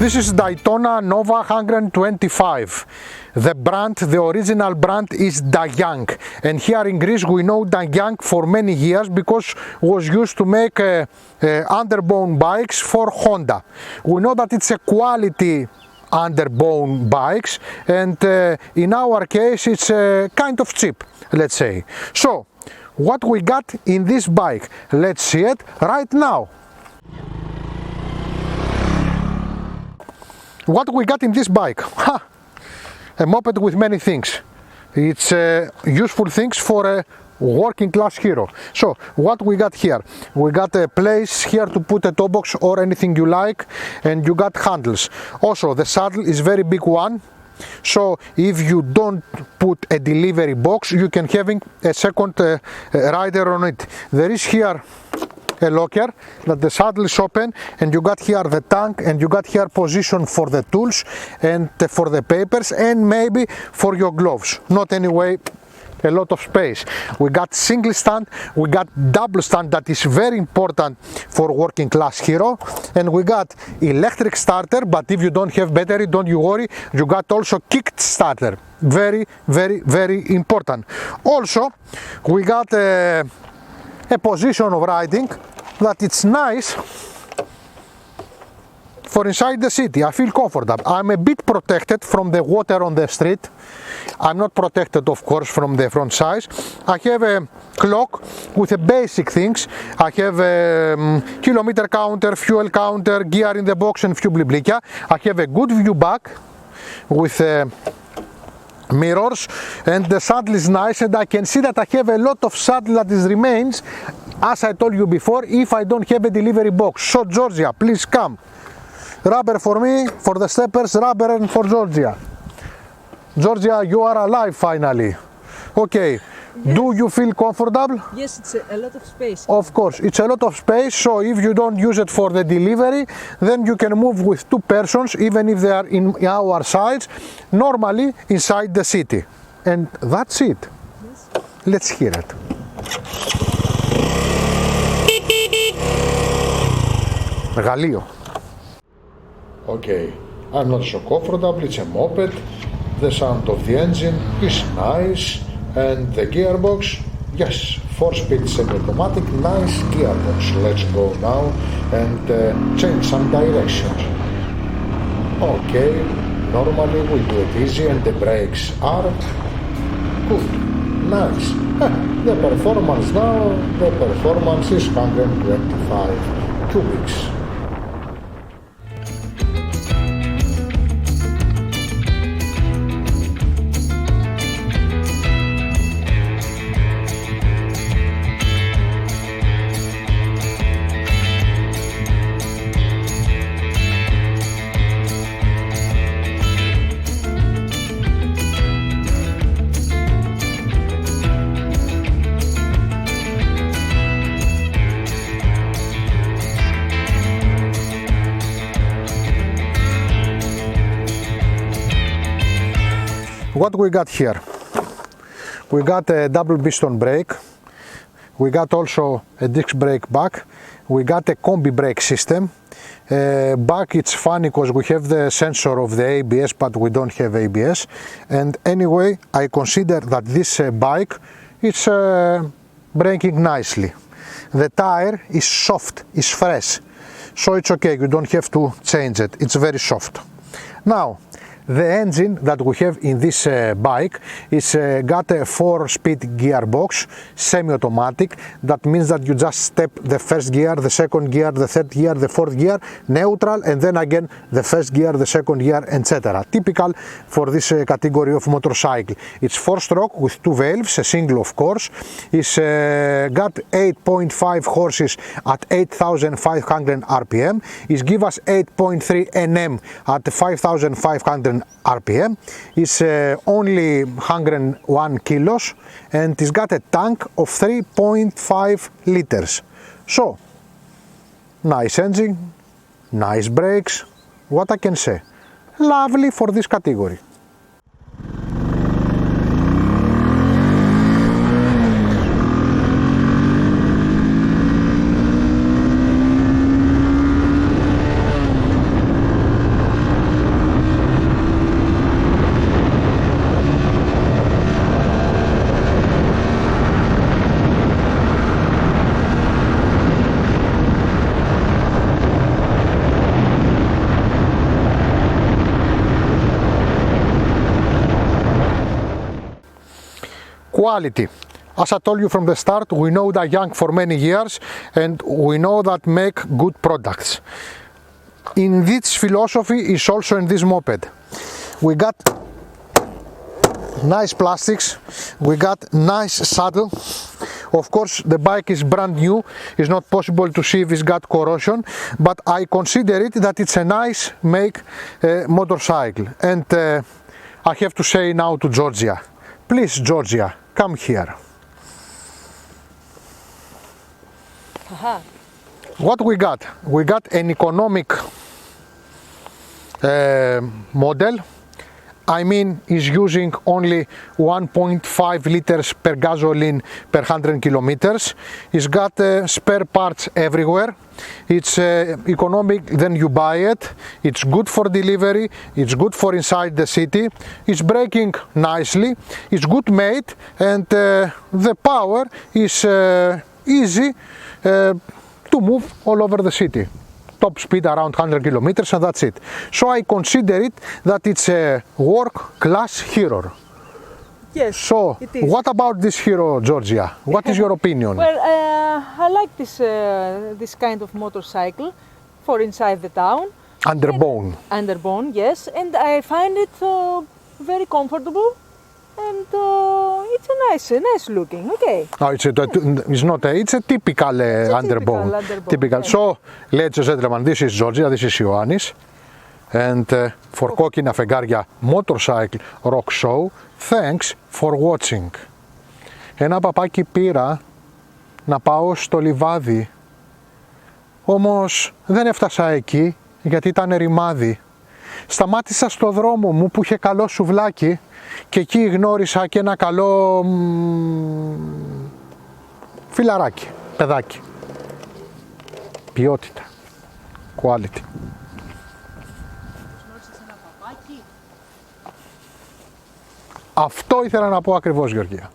This is Daytona Nova 125. The brand, the original brand is Dayang, and here in Greece we know Dayang for many years because was used to make underbone bikes for Honda. We know that it's a quality underbone bikes, and in our case it's kind of cheap, let's say. So what we got in this bike, let's see it right now. What we got in this bike? A moped with many things. It's useful things for a working class hero. So what we got here? We got a place here to put a toe box or anything you like, and you got handles. Also the saddle is very big one. So if you don't put a delivery box, you can having a second rider on it. There is here a locker that the saddle is open, and you got here the tank, and you got here position for the tools and for the papers and maybe for your gloves. Not anyway a lot of space. We got single stand, we got double stand that is very important for working class hero, and we got electric starter, but if you don't have battery, don't you worry, you got also kick starter. Very, very, very important. Also we got a position of riding that it's nice for inside the city. I feel comfortable. I'm a bit protected from the water on the street. I'm not protected, of course, from the front side. I have a clock with the basic things. I have a kilometer counter, fuel counter, gear in the box, and few bliblikia. I have a good view back with mirrors, and the saddle is nice, and I can see that I have a lot of saddle that is remains, as I told you before, if I don't have a delivery box. So Georgia, please come. Rubber for me, for the steppers, rubber, and for Georgia. Georgia, you are alive finally. Okay. Yes. Do you feel comfortable? Yes, it's a lot of space. Of course, it's a lot of space, so if you don't use it for the delivery, then you can move with two persons, even if they are in our sides, normally inside the city. And that's it. Yes. Let's hear it. Μεγαλείο. Okay, I'm not so comfortable, it's a moped. The sound of the engine is nice. And the gearbox, yes, 4-speed semi-automatic, nice gearbox. Let's go now and change some directions. Okay, normally we do it easy and the brakes are good, nice. The performance now, the performance is 125 cubics. What we got here? We got a double piston brake. We got also a disc brake back. We got a combi brake system. Back it's funny because we have the sensor of the ABS, but we don't have ABS. And anyway, I consider that this bike is braking nicely. The tire is soft, is fresh, so it's okay. You don't have to change it. It's very soft. Now, the engine that we have in this bike is got a 4-speed gearbox, semi-automatic. That means that you just step the first gear, the second gear, the third gear, the fourth gear, neutral, and then again the first gear, the second gear, etc. Typical for this category of motorcycle. It's 4-stroke with 2 valves, a single of course. It's got 8.5 horses at 8,500 RPM. It gives us 8.3 Nm at 5,500 RPM. It's only 101 kilos, and it's got a tank of 3.5 liters. So, nice engine, nice brakes, what I can say, lovely for this category. quality. As I told you from the start, we know that young for many years and we know that make good products. In this philosophy is also in this moped. We got nice plastics, we got nice saddle. Of course the bike is brand new, it's not possible to see if it's got corrosion, but I consider it that it's a nice make motorcycle. And I have to say now to Georgia, please Georgia, come here. Aha. What we got? We got an economic model. I mean, is using only 1.5 liters per gasoline per 100 kilometers. It's got spare parts everywhere. It's economic, then you buy it. It's good for delivery. It's good for inside the city. It's braking nicely. It's good made, and the power is easy to move all over the city. Top speed around 100 kilometers, and that's it. So I consider it that it's a work-class hero. Yes, So it is. what about this hero, Georgia? What is your opinion? Well, I like this kind of motorcycle for inside the town. Underbone. Underbone, yes, and I find it very comfortable, and it's a nice looking. Okay. No, it's not a, it's a typical underbone. underbone, Typical. yeah. So, ladies and gentlemen, this is Georgia, this is Ioannis, and for Κόκκινα Φεγγάρια Motorcycle Rock Show, thanks for watching. Ένα παπάκι πήρα να πάω στο λιβάδι, όμως δεν έφτασα εκεί γιατί ήταν ρημάδι. Σταμάτησα στο δρόμο μου που είχε καλό σουβλάκι και εκεί γνώρισα και ένα καλό φιλαράκι, παιδάκι. Ποιότητα, quality. Αυτό ήθελα να πω ακριβώς, Γεωργία.